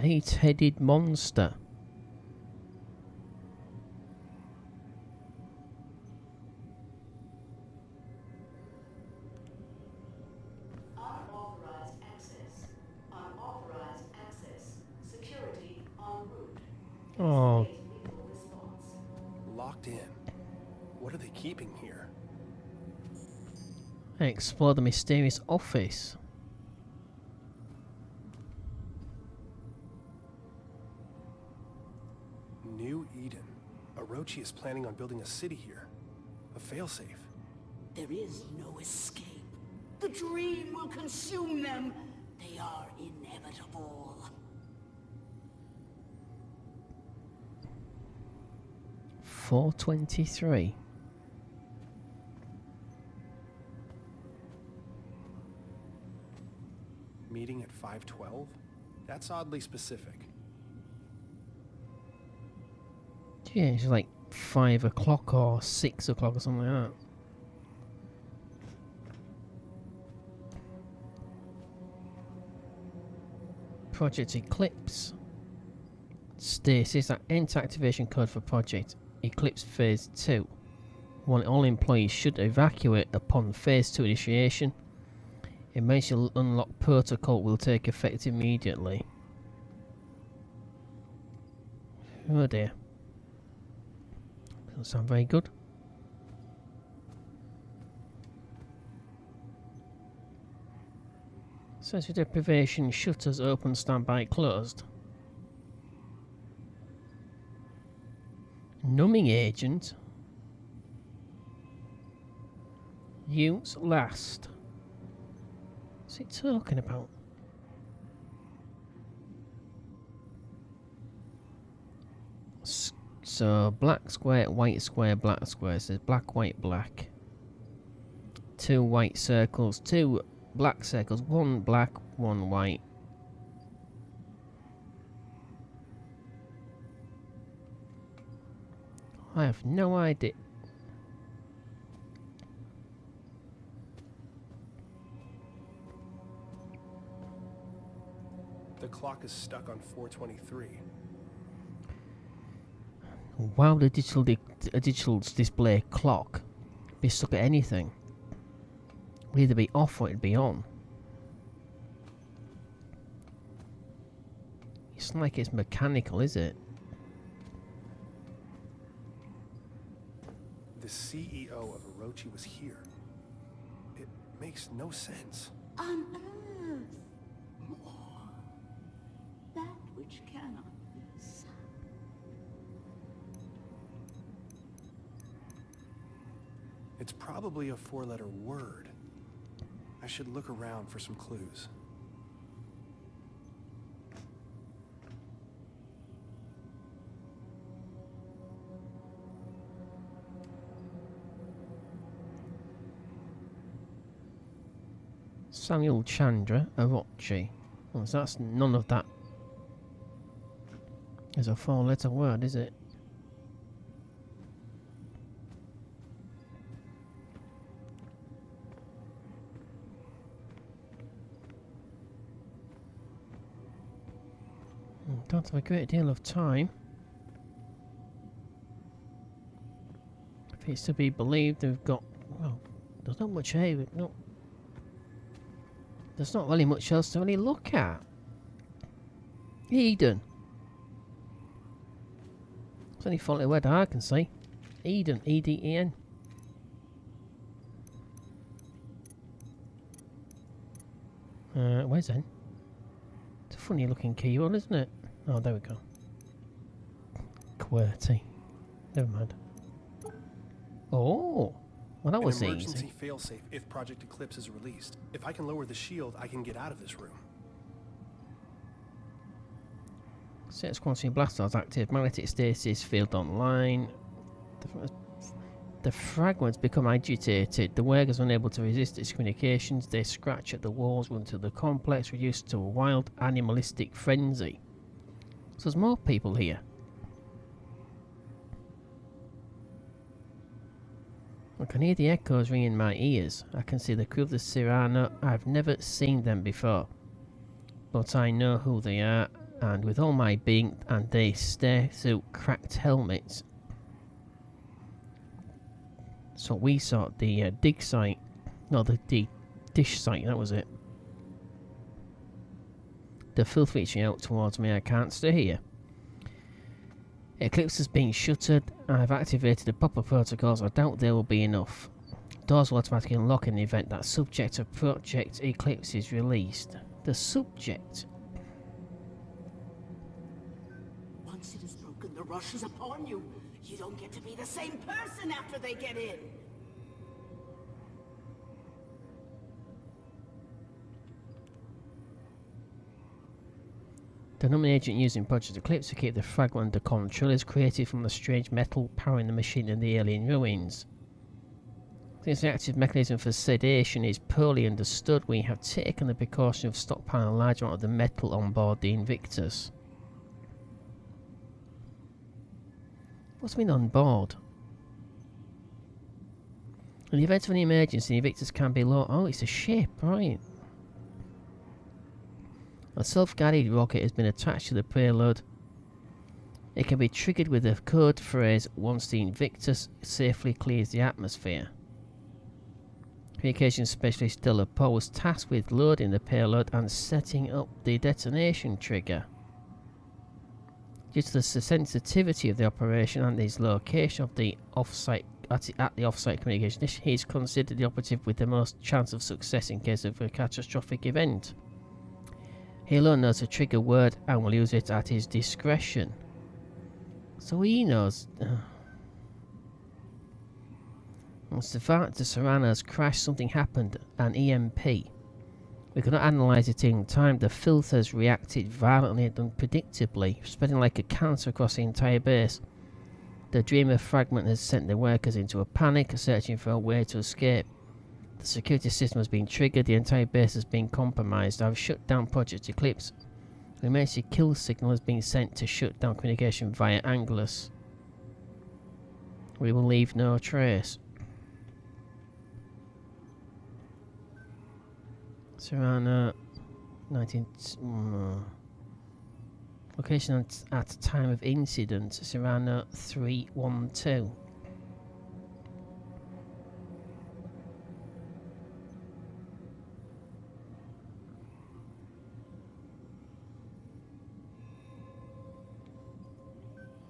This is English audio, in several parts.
8-headed monster. Unauthorized access. Unauthorized access. Security en route. Oh, Lethal response. Locked in. What are they keeping here? explore the mysterious office. New Eden. Orochi is planning on building a city here. A failsafe. There is no escape. The dream will consume them. They are inevitable. 4:23. Meeting at 5:12? That's oddly specific. Yeah, it's like 5 o'clock or 6 o'clock or something like that. Project Eclipse. Stasis, that enter activation code for Project Eclipse Phase 2. All employees should evacuate upon Phase 2 initiation. Eventual unlock protocol will take effect immediately. Oh dear. Doesn't sound very good. Sensory deprivation, shutters open, standby closed. Numbing agent. Use last. What's it talking about? So black square, white square, black square. So black, white, black. 2 white circles, 2 black circles, 1 black, 1 white. I have no idea. The clock is stuck on 4:23. Why would a digital display clock be stuck at anything? It would either be off or it'd be on. It's not like it's mechanical, is it? The CEO of Orochi was here. It makes no sense. Unearth more. That which cannot be sung. It's probably a 4-letter word. I should look around for some clues. Samuel Chandra Orochi. Well, so that's none of that. Is a 4-letter word, is it? Don't have a great deal of time. If it's to be believed, they've got. Well, there's not much here. No. There's not really much else to really look at. Eden. It's only faulty word I can say. Eden. E-D-E-N. Where's it? It's a funny looking keyboard, isn't it? Oh, there we go. QWERTY. Never mind. Oh! Well, that was An emergency easy. failsafe if Project Eclipse is released. If I can lower the shield, I can get out of this room. Sets quantity blasters active. Magnetic stasis field online. The fragments become agitated. The workers unable to resist its communications. They scratch at the walls until the complex reduced to a wild animalistic frenzy. So there's more people here. I can hear the echoes ring in my ears. I can see the crew of the Cyrano. I've never seen them before. But I know who they are. and with all my being, and they stare through cracked helmets. So we saw the dig site, no, the dish site, that was it. The filth reaching out towards me, I can't stay here. Eclipse has been shuttered. I've activated the proper protocols. I doubt there will be enough. Doors will automatically unlock in the event that subject of Project Eclipse is released. The subject? Once it is broken, the rush is upon you. You don't get to be the same person after they get in. The numbing agent used in Project Eclipse to keep the fragment under control is created from the strange metal powering the machine in the alien ruins. Since the active mechanism for sedation is poorly understood, we have taken the precaution of stockpiling a large amount of the metal on board the Invictus. What's been on board? In the event of an emergency, the Invictus can be low. Oh, it's a ship, right. A self-guided rocket has been attached to the payload. It can be triggered with a code phrase once the Invictus safely clears the atmosphere. Communications specialist Della Poe was tasked with loading the payload and setting up the detonation trigger. Due to the sensitivity of the operation and his location of the off-site at the off-site communication, he is considered the operative with the most chance of success in case of a catastrophic event. He alone knows the trigger word and will use it at his discretion. So he knows. Once the Serrano's crashed, something happened, an EMP. We could not analyse it in time. The filth has reacted violently and unpredictably, spreading like a cancer across the entire base. The Dreamer fragment has sent the workers into a panic, searching for a way to escape. The security system has been triggered, the entire base has been compromised. I've shut down Project Eclipse. An emergency kill signal has been sent to shut down communication via Angelus. We will leave no trace. Serrano, 19... Location at time of incident, Serrano 312.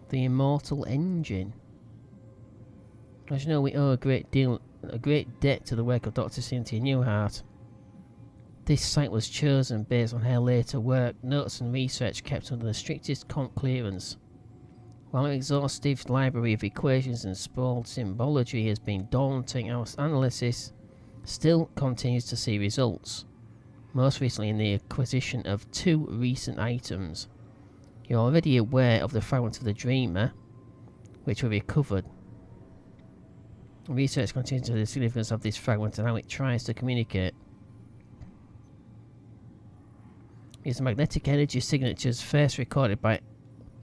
The immortal engine. As you know, we owe a great debt to the work of Dr. Cynthia Newhart. This site was chosen based on her later work, notes and research kept under the strictest clearance. While an exhaustive library of equations and sprawled symbology has been daunting, our analysis still continues to see results, most recently in the acquisition of 2 recent items. You're already aware of the fragment of the Dreamer, which we recovered. Research continues into the significance of this fragment and how it tries to communicate. Its magnetic energy signatures first recorded by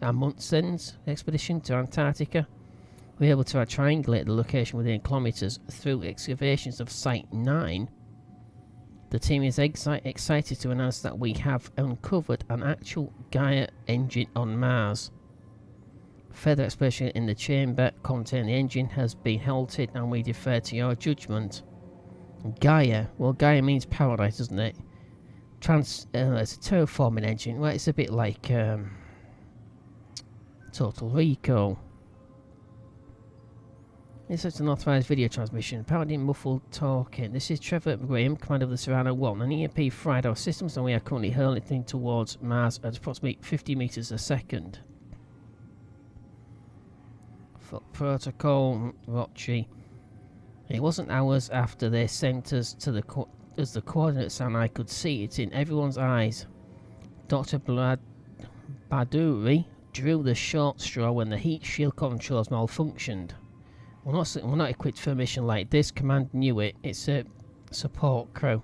Amundsen's expedition to Antarctica. We were able to triangulate the location within kilometres through excavations of Site 9. The team is excited to announce that we have uncovered an actual Gaia engine on Mars. Further exploration in the chamber containing the engine has been halted and we defer to your judgment. Gaia, well, Gaia means paradise, doesn't it? It's a terraforming engine. Well, it's a bit like Total Recall. It's such an authorised video transmission, apparently muffled talking. This is Trevor Graham, commander of the Serrano 1. An EMP fried our systems and we are currently hurling towards Mars at approximately 50 metres a second. Protocol Orochi. It wasn't hours after they sent us to the coordinates and I could see it in everyone's eyes. Dr. Baduri drew the short straw when the heat shield controls malfunctioned. We're not equipped for a mission like this. Command knew it. It's a support crew.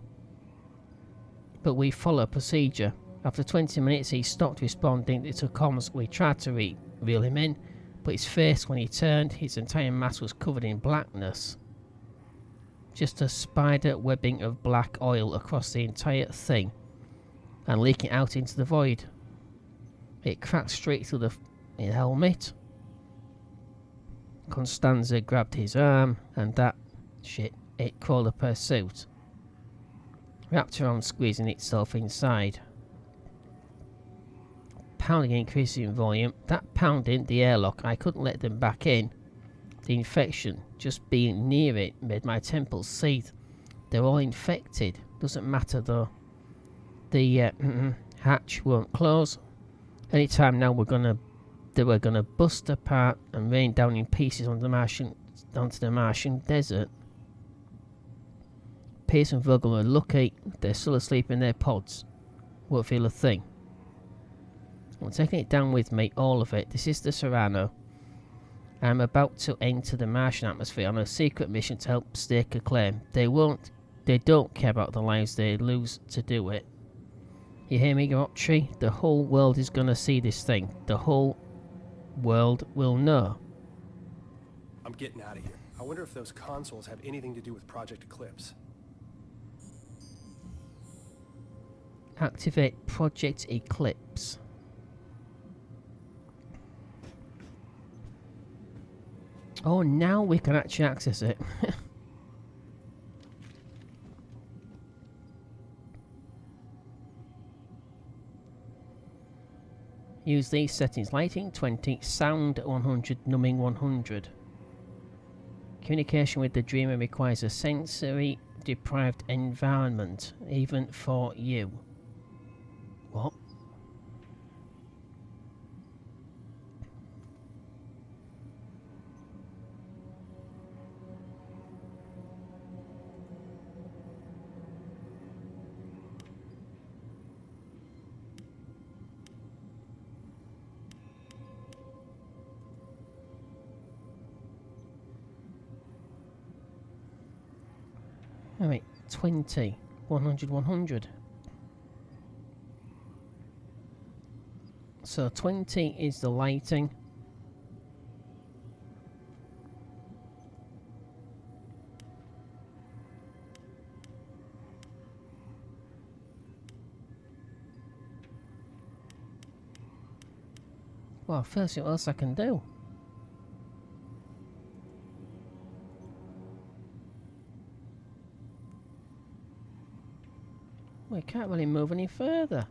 But we follow procedure. After 20 minutes he stopped responding to comms. We tried to reel him in, but his face, when he turned, his entire mass was covered in blackness. Just a spider webbing of black oil across the entire thing and leaking out into the void. It cracked straight through the helmet. Constanza grabbed his arm, and that shit, it crawled up her suit, wrapped around, squeezing itself inside. Pounding, increasing in volume. That pounding, the airlock, I couldn't let them back in. The infection, just being near it, made my temples seethe. They're all infected. Doesn't matter though. The hatch won't close. Anytime now they were gonna bust apart and rain down in pieces onto the Martian desert. Pierce and Vogel are lucky they're still asleep in their pods. Won't feel a thing. I'm taking it down with me, all of it. This is the Serrano. I'm about to enter the Martian atmosphere on a secret mission to help stake a claim. They don't care about the lives they lose to do it. You hear me, Orochi? The whole world is gonna see this thing. The whole world will know. I'm getting out of here. I wonder if those consoles have anything to do with Project Eclipse. Activate Project Eclipse. Oh, now we can actually access it. Use these settings. Lighting 20, sound 100, numbing 100. Communication with the dreamer requires a sensory deprived environment, even for you. What? Alright, 20, 100, 100. So 20 is the lighting. Well, first what else I can do? We can't really move any further.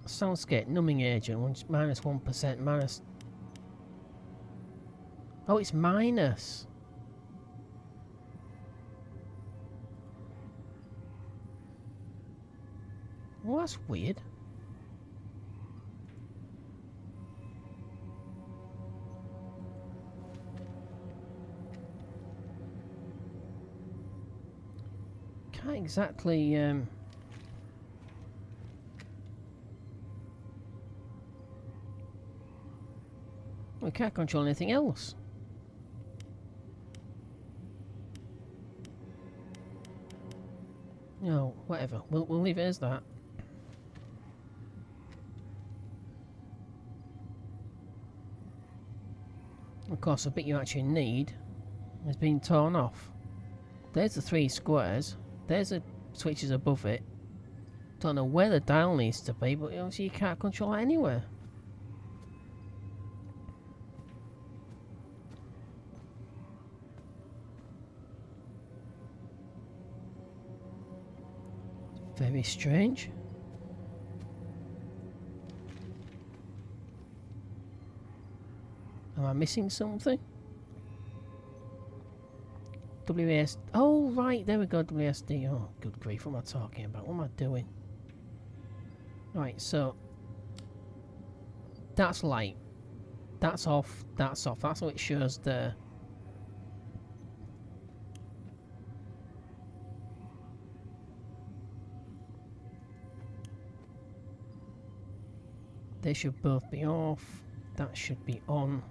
Soundscape, numbing agent, minus 1%, minus... Oh, it's minus. Well, that's weird. Can't exactly, we can't control anything else. No, whatever. We'll leave it as that. Of course, the bit you actually need has been torn off. There's the 3 squares. There's the switches above it. Don't know where the dial needs to be, but obviously you can't control it anywhere. Very strange. Am I missing something? WAS. Oh, right, there we go. WSD. Oh, good grief. What am I talking about? What am I doing? Right, so that's light. That's off. That's off. That's what it shows there. They should both be off. That should be on.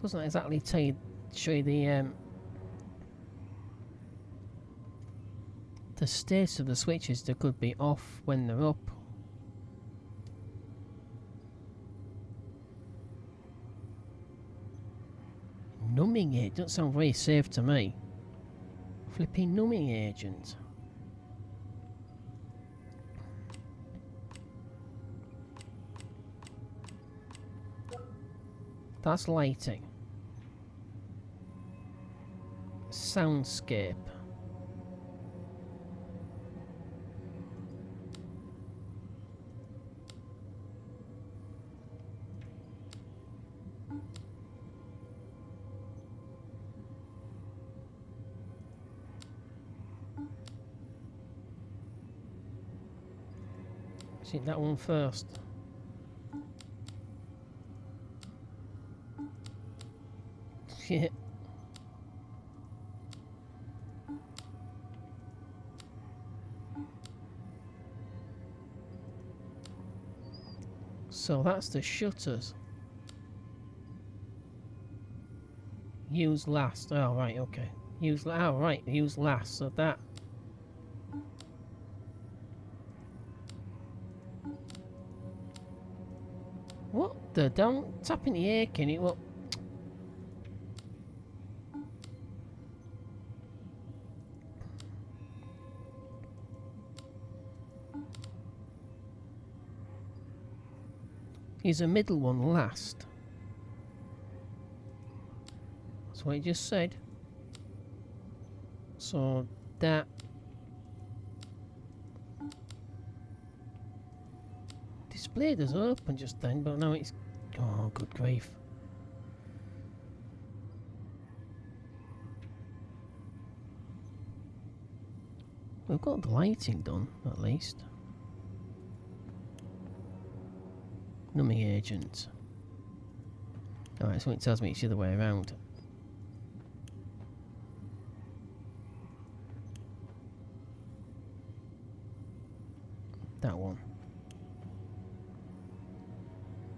Doesn't exactly show you the status of the switches. They could be off when they're up. Numbing it doesn't sound very safe to me. Flipping numbing agent. That's lighting. Soundscape. See that one first. Yeah. So that's the shutters. Use last. Oh right, okay. Use. Oh right, use last. So that. What the? Don't tap in the air, can it? What? Is a middle one last? That's what it just said. So that. Display does open just then, but now it's. Oh, good grief. We've got the lighting done, at least. Numbing agent. Alright, so it tells me it's the other way around. That one.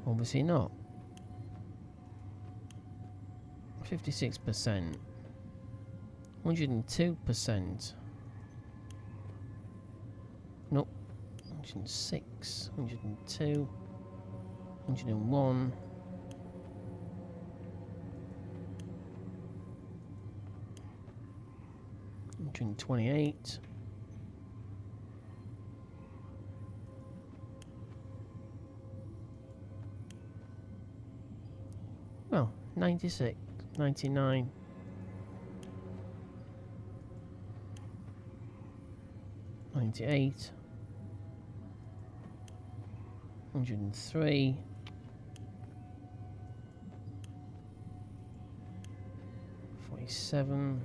Obviously not. 56%. 102%. Nope. 106. 102. 101. 128. Well, 96, 99. 98. 103. 47.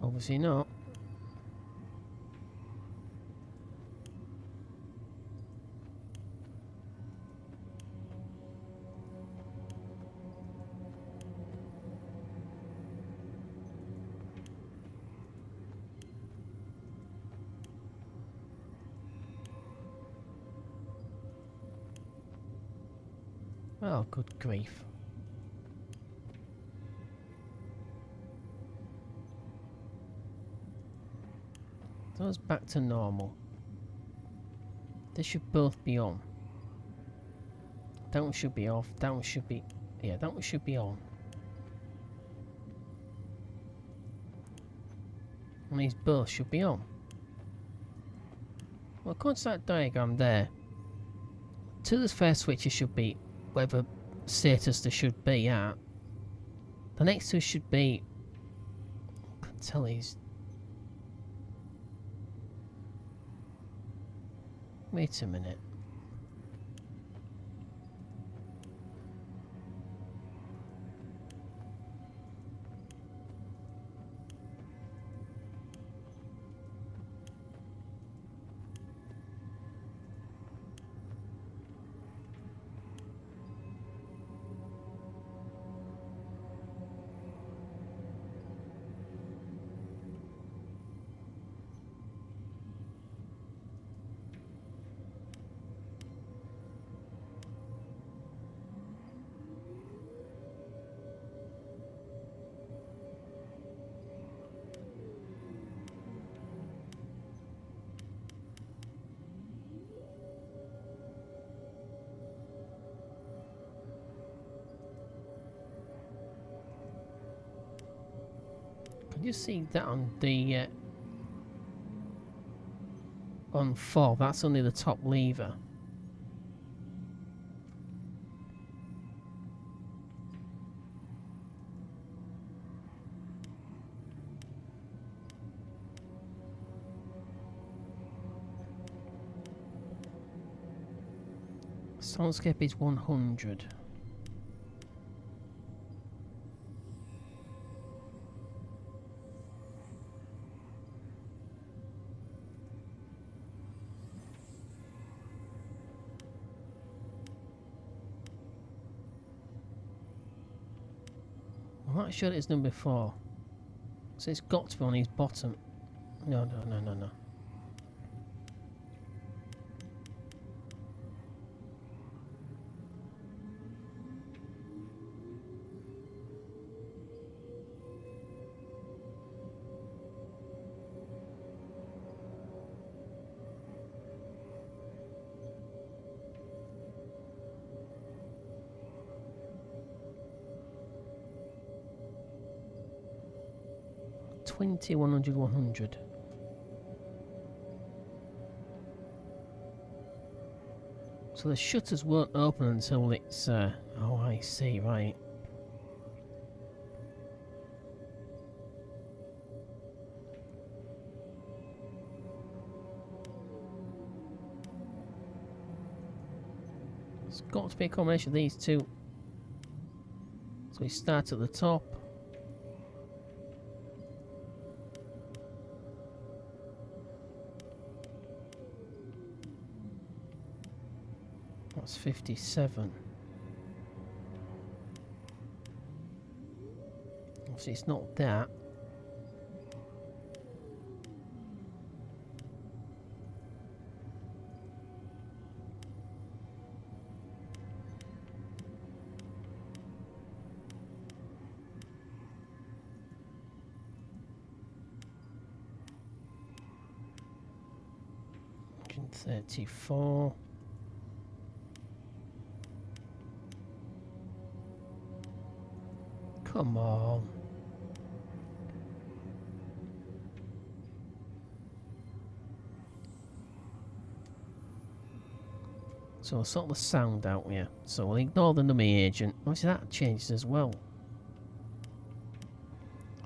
'Obviously not. Oh, good grief. Those back to normal. They should both be on. That one should be off. That one should be... Yeah, that one should be on. And these both should be on. Well, according to that diagram there, two of the first switches should be whatever status they should be at. The next two should be... I can tell these... Wait a minute. Can you see that on the on 4? That's only the top lever. Soundscape is 100. I'm not sure it's number 4. So it's got to be on his bottom. No. 20, 100, 100. So the shutters won't open until it's... oh, I see, right. It's got to be a combination of these two. So we start at the top. That's 57. Obviously it's not that. $134. Come on. So we'll sort the sound out here. So we'll ignore the nummy agent. Obviously that changes as well.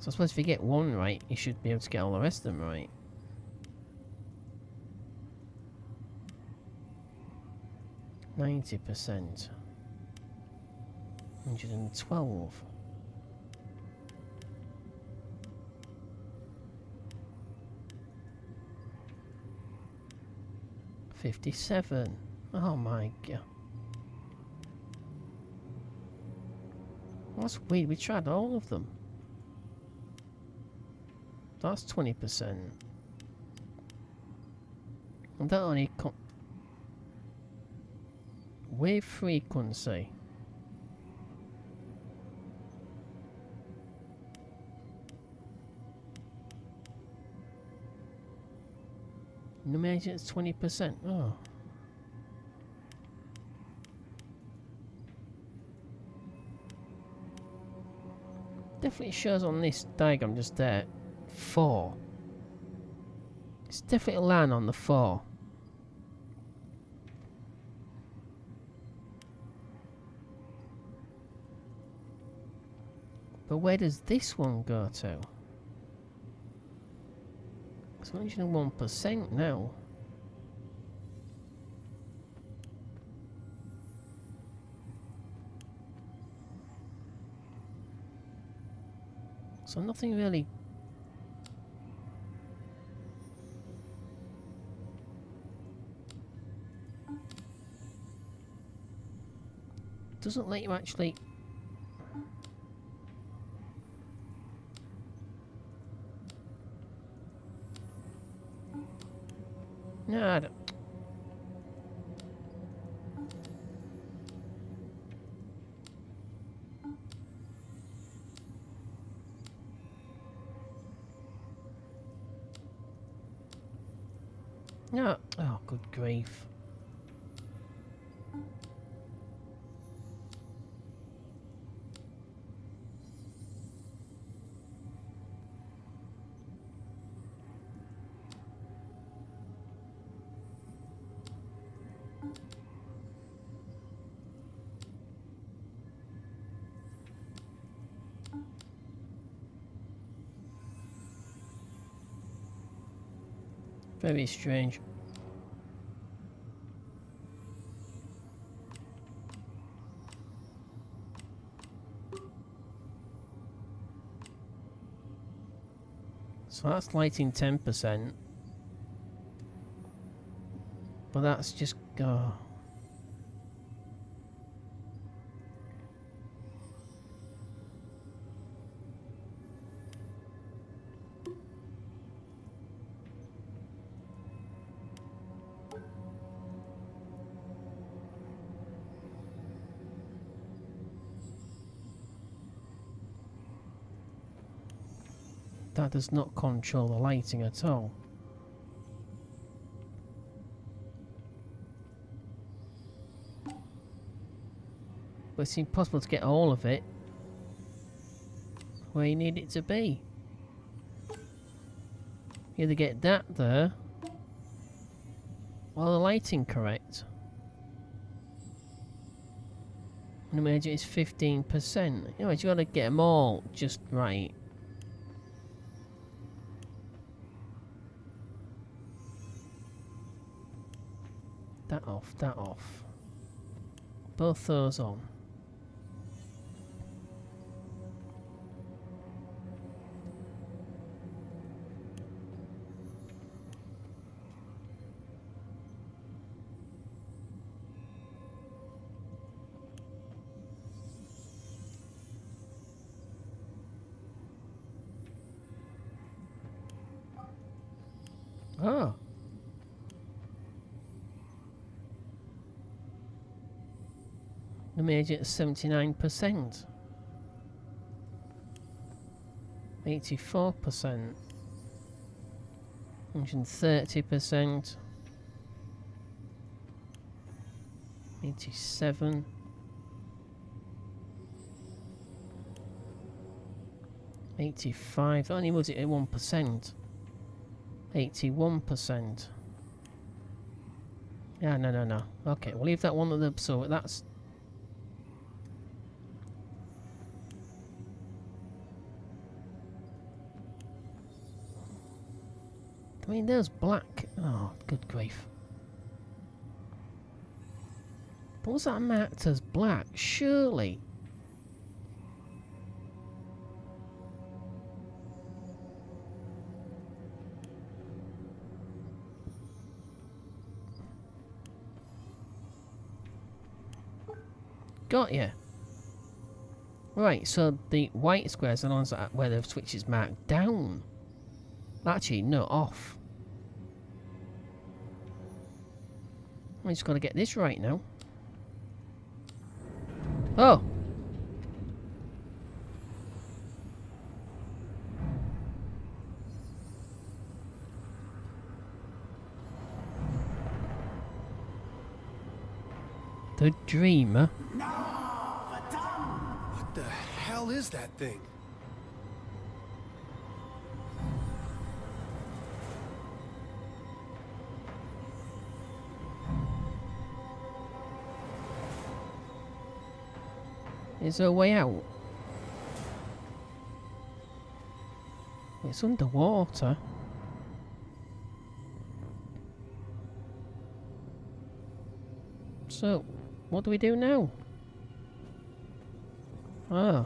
So I suppose if you get one right, you should be able to get all the rest of them right. %. 112. 57. Oh my god. That's weird, we tried all of them. That's 20%. And that only wave frequency. Nummy agent's 20%. Oh. Definitely shows on this diagram just there 4. It's definitely a line on the 4. But where does this one go to? It's 101% now. So nothing really... doesn't let you actually... No, I don't... No. Oh, good grief. Very strange. So that's lighting 10%. But that's just... Oh. That does not control the lighting at all. But it's impossible to get all of it where you need it to be. You either get that there, or the lighting correct. And imagine it's 15%. Anyways, you got to get them all just right. That off, that off. Both those on. Oh. The major at 79%. 84%. 130%. 87. 85. Only was it at 1%. 81%. Yeah, no. Okay, we'll leave that one at the... So that's... I mean, there's black... Oh, good grief. But was that marked as black? Surely. Got ya. Right, so the white squares are the ones that where the switch is marked down. Actually, no, off. I just got to get this right now. Oh! The Dreamer? What the hell is that thing? Is there a way out? It's underwater. So, what do we do now? Oh.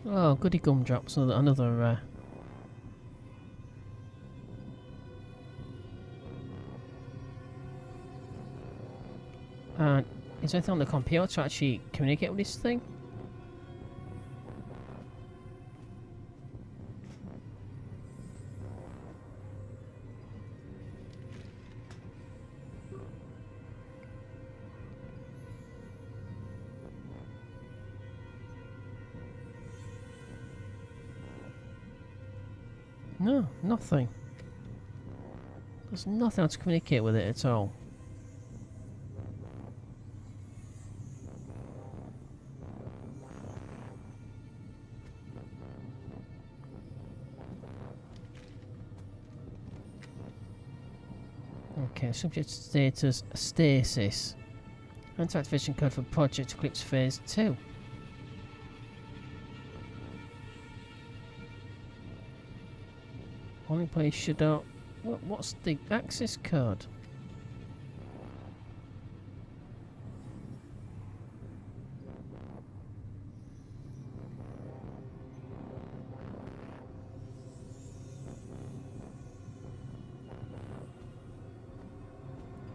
Oh, goody gumdrops, another and is there anything on the computer to actually communicate with this thing? No, nothing. There's nothing else to communicate with it at all. Okay, subject status stasis. Enter activation code for Project Eclipse Phase 2. Only place should not What's the access code?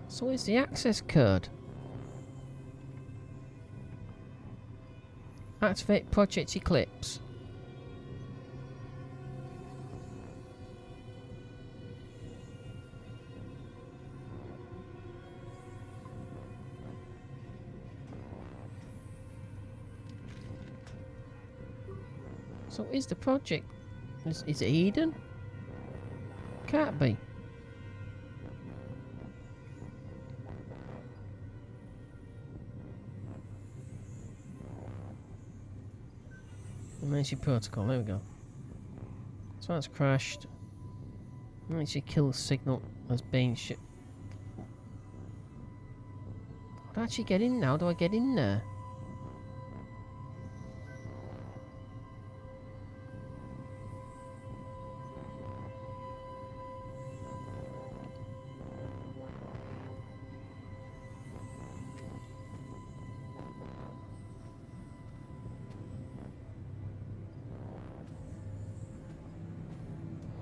So where's the access code? Activate Project Eclipse. So is the project... Is it Eden? Can't be. Emergency protocol, there we go. So that's crashed. Emergency kill signal has been How do I actually get in now? Do I get in there?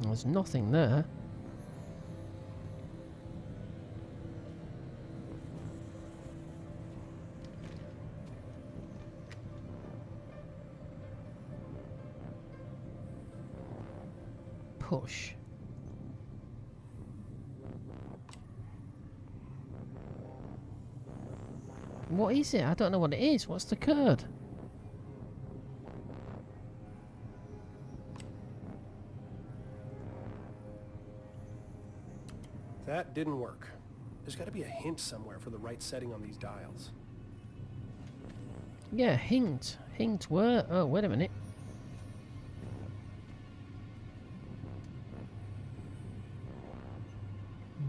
There's nothing there. Push. What is it? I don't know what it is. What's the code? That didn't work. There's got to be a hint somewhere for the right setting on these dials. Yeah, hint. Hint where? Oh, wait a minute.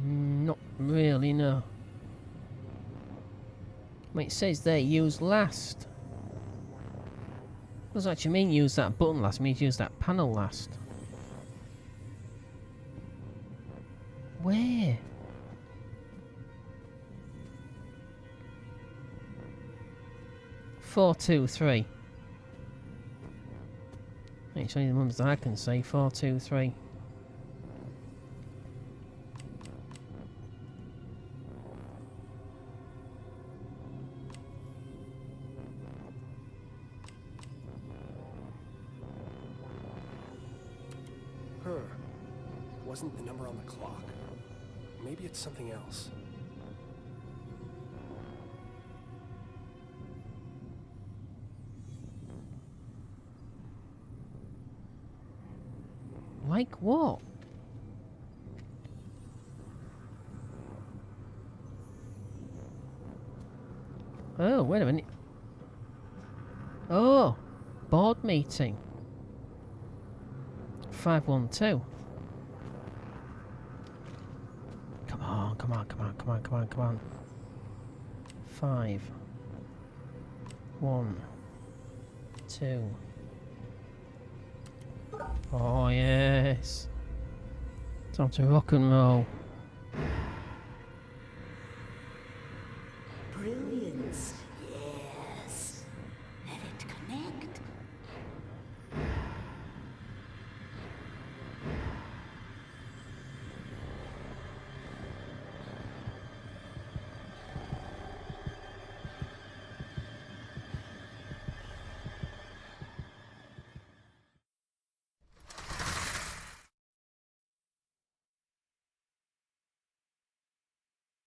Not really, no. I mean, it says there, use last. Doesn't actually mean use that button last, it means use that panel last. Where? Four, 2, 3. It's only the ones that I can say. 4, 2, 3. Huh. Wasn't the number on the clock. Maybe it's something else. Like what? Oh, wait a minute. Oh, board meeting. 512. Come on, come on, come on, come on, come on, come on. 5, 1, 2. Oh yes. Time to rock and roll.